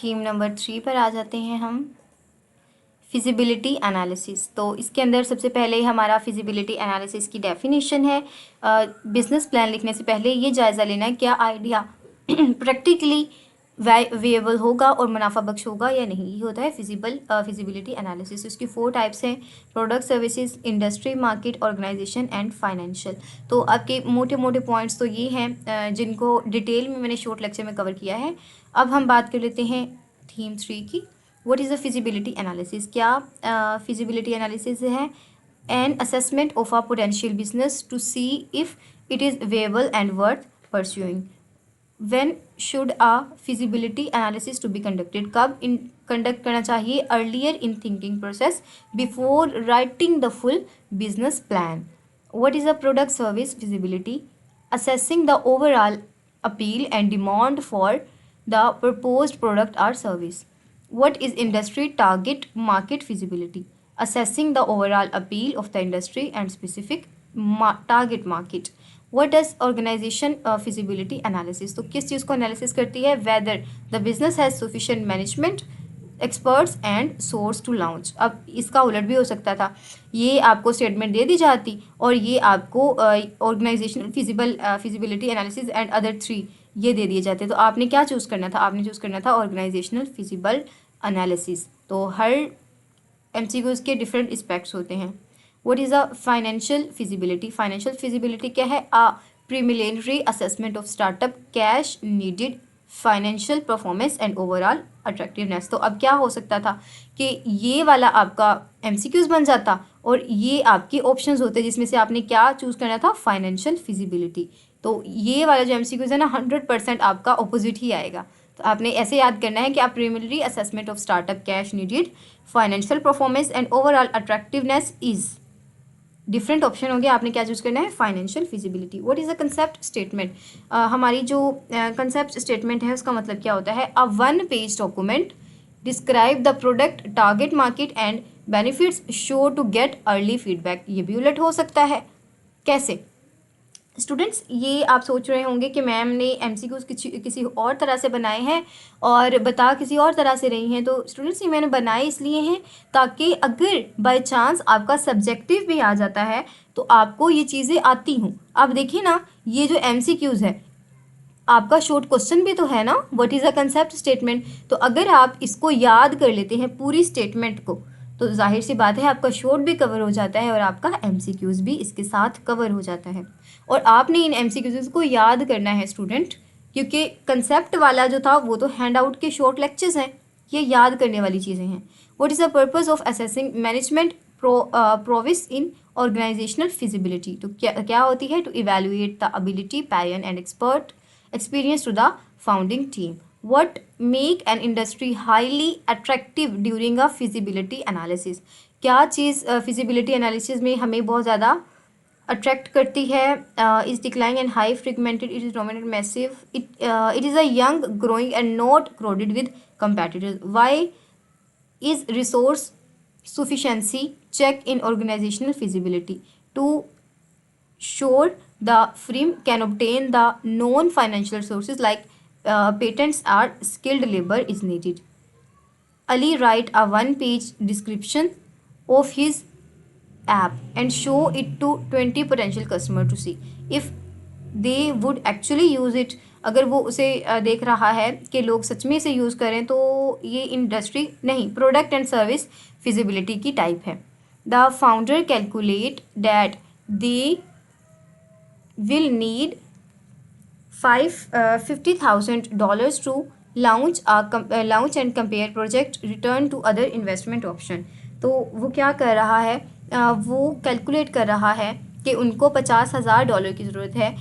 Theme number 3 पर आ जाते हैं हम, फिजिबिलिटी एनालिसिस। तो इसके अंदर सबसे पहले हमारा फिजिबिलिटी एनालिसिस की डेफिनेशन है। बिजनेस प्लान लिखने से पहले ये जायज़ा लेना है क्या आइडिया प्रैक्टिकली वेएबल होगा और मुनाफा बख्श होगा या नहीं। ये होता है फिजिबिलिटी एनालिसिस। इसकी 4 टाइप्स हैं: product, services, industry, market, organisation and financial. तो आपके मोटे मोटे पॉइंट्स तो ये हैं जिनको डिटेल में मैंने शॉर्ट लेक्चर में कवर किया है। अब हम बात कर लेते हैं थीम 3 की। What is a feasibility analysis. क्या फिजिबिलिटी एनालिसिस है? An assessment of a potential business to see if it is viable and worth pursuing. When should a feasibility analysis to be conducted? कब conduct करना चाहिए? Earlier in thinking process before writing the full business plan. What is a product service feasibility? Assessing the overall appeal and demand for the proposed product or service. What is industry target market feasibility? Assessing the overall appeal of the industry and specific target market. What does organization feasibility analysis? तो किस चीज़ को analysis करती है? Whether the business has sufficient management, experts and source to launch. अब इसका उलट भी हो सकता था, ये आपको स्टेटमेंट दे दी जाती और ये आपको organisational feasibility analysis and other 3 ये दे दिए जाते। तो आपने क्या चूज़ करना था? आपने चूज़ करना था ऑर्गेनाइजेशनल फिजिबल एनालिसिस। तो हर MCQs के डिफरेंट एस्पेक्ट्स होते हैं। What is a financial feasibility? Financial feasibility क्या है? A preliminary assessment of startup cash needed, financial performance and overall attractiveness. तो अब क्या हो सकता था कि ये वाला आपका MCQs बन जाता और ये आपके ऑप्शंस होते जिसमें से आपने क्या चूज़ करना था? Financial feasibility. तो ये वाला जो MCQs है ना 100% आपका ऑपोजिट ही आएगा। तो आपने ऐसे याद करना है कि आप preliminary assessment of startup cash needed, financial performance and overall attractiveness is different option होंगे। आपने क्या चूज़ करना है? Financial feasibility. What is a concept statement? हमारी जो कंसेप्ट स्टेटमेंट है उसका मतलब क्या होता है? A 1 page document describe the product, target market and benefits, show to get early feedback. ये भी उलट हो सकता है। कैसे? स्टूडेंट्स, ये आप सोच रहे होंगे कि मैम ने MCQs किसी और तरह से बनाए हैं और बता किसी और तरह से रही हैं। तो स्टूडेंट्स, ये मैंने बनाए इसलिए हैं ताकि अगर बाय चांस आपका सब्जेक्टिव भी आ जाता है तो आपको ये चीज़ें आती हों। अब देखिए ना, ये जो MCQs है आपका शॉर्ट क्वेश्चन भी तो है ना, what is a concept statement. तो अगर आप इसको याद कर लेते हैं पूरी स्टेटमेंट को तो जाहिर सी बात है आपका शॉर्ट भी कवर हो जाता है और आपका MCQs भी इसके साथ कवर हो जाता है। और आपने इन MCQs को याद करना है स्टूडेंट, क्योंकि कंसेप्ट वाला जो था वो तो हैंड आउट के शॉर्ट लेक्चर्स हैं, ये याद करने वाली चीज़ें हैं। What is the purpose of assessing management prowess in organisational feasibility. तो क्या होती है? To evaluate the ability, passion and experience to the founding team. What make an industry highly attractive during a feasibility analysis? क्या चीज़ feasibility analysis में हमें बहुत ज़्यादा attract करती है? Is declining and high fragmented, it is dominate massive, it is a young growing and not crowded with competitors. Why is resource sufficiency check in organizational feasibility? To sure the firm can obtain the known financial sources like patents or skilled labor is needed. Ali write a 1-page description of his app and show it to 20 potential customer to see if they would actually use it. अगर वो उसे देख रहा है कि लोग सच में इसे यूज़ करें तो ये इंडस्ट्री नहीं, प्रोडक्ट एंड सर्विस फिजिबिलिटी की टाइप है। The founder calculate that they will need $50,000 to launch and compare project return to other investment option. तो वो क्या कर रहा है? वो कैलकुलेट कर रहा है कि उनको $50,000 की ज़रूरत है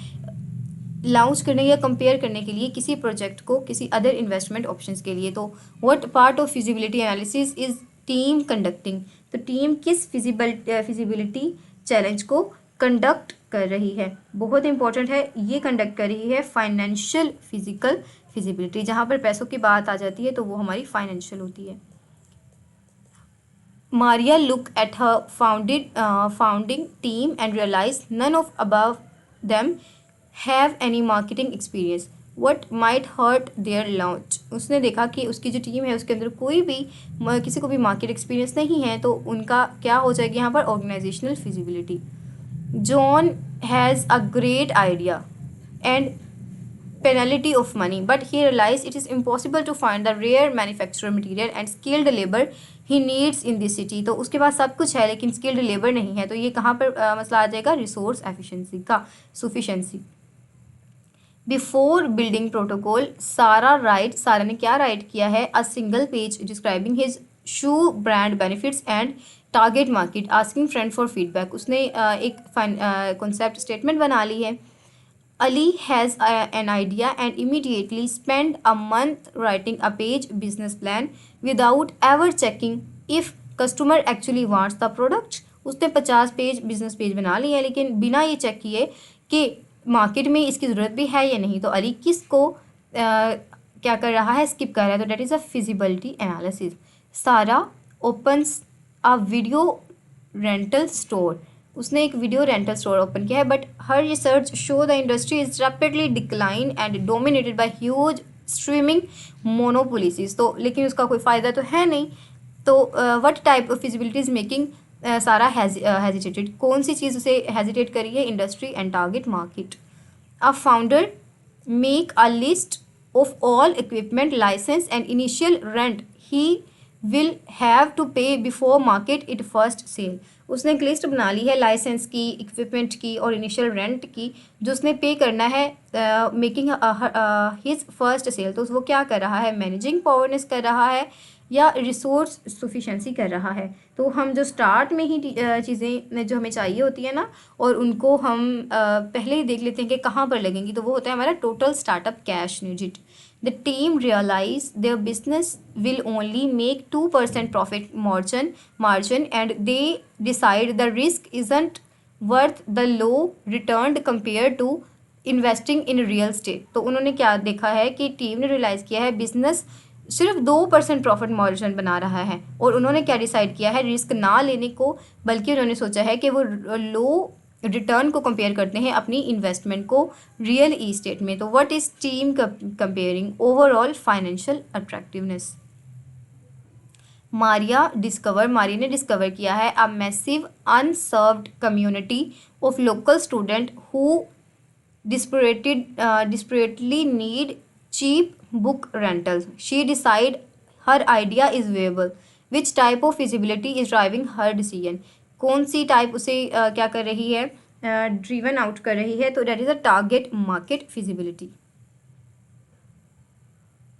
लॉन्च करने या कंपेयर करने के लिए किसी प्रोजेक्ट को किसी अदर इन्वेस्टमेंट ऑप्शंस के लिए। तो what part of feasibility analysis is team conducting. तो टीम किस फिजिबिलिटी चैलेंज को कंडक्ट कर रही है? बहुत इंपॉर्टेंट है, ये कंडक्ट कर रही है फाइनेंशियल फिजिकल फिजिबिलिटी। जहाँ पर पैसों की बात आ जाती है तो वो हमारी फाइनेंशियल होती है। Maria looked at her founding team and realized none of above them have any marketing experience. what might hurt their launch। उसने देखा कि उसकी जो टीम है उसके अंदर कोई भी किसी को भी मार्केट एक्सपीरियंस नहीं है, तो उनका क्या हो जाएगी यहाँ पर, organisational feasibility. John has a great idea and penalty of money, but he realized it is impossible to find the rare manufacturer material and skilled labor he needs in this city। तो उसके पास सब कुछ है लेकिन skilled labour नहीं है, तो ये कहाँ पर मसला आ जाएगा, रिसोर्स एफिशिएंसी का, सुफिशेंसी। बिफोर बिल्डिंग प्रोटोकॉल सारा ने क्या राइट किया है, a single page describing his shoe brand benefits and target market, asking friend for feedback. उसने एक कॉन्सेप्ट स्टेटमेंट बना ली है। Ali has an idea and immediately spent a month writing a page business plan without ever checking if customer actually wants the product। उसने 50 page business page बना लिए हैं लेकिन बिना ये चेक किए कि मार्केट में इसकी ज़रूरत भी है या नहीं। तो अली किसको क्या कर रहा है, स्किप कर रहा है, तो that is a feasibility analysis. Sarah opens a video rental store, उसने एक वीडियो रेंटल स्टोर ओपन किया है, but her research show the industry is rapidly decline and dominated by huge streaming monopolies. तो लेकिन उसका कोई फ़ायदा तो है नहीं। तो what type of feasibility is making Sarah hesitated, कौन सी चीज़ उसे हेजिटेट करी है, industry and target market. A founder make a list of all equipment license and initial rent he will have to pay before market it first sale. उसने एक list बना ली है लाइसेंस की, इक्विपमेंट की और इनिशियल रेंट की, जो उसने पे करना है मेकिंग हिज फर्स्ट सेल। तो वो क्या कर रहा है, मैनेजिंग पावरनेस कर रहा है या रिसोर्स सफिशेंसी कर रहा है। तो हम जो स्टार्ट में ही चीज़ें जो हमें चाहिए होती है ना, और उनको हम पहले ही देख लेते हैं कि कहाँ पर लगेंगी, तो वो होता है हमारा total startup cash needed. The team realized their business will only make 2% profit margin and they decide the risk isn't worth the low return compared to investing in real estate। तो उन्होंने क्या देखा है कि टीम ने realise किया है business सिर्फ 2% प्रॉफिट मार्जिन बना रहा है, और उन्होंने क्या डिसाइड किया है, रिस्क ना लेने को, बल्कि उन्होंने सोचा है कि वो लो रिटर्न को कंपेयर करते हैं अपनी इन्वेस्टमेंट को रियल इस्टेट में। तो what is team comparing overall financial attractiveness. Maria ने डिस्कवर किया है a massive unserved community of local student who desperately need cheap book rentals। She decide her idea is viable। Which type of feasibility is driving her decision? कौन सी type उसे क्या कर रही है, driven out कर रही है, तो that is a target market feasibility.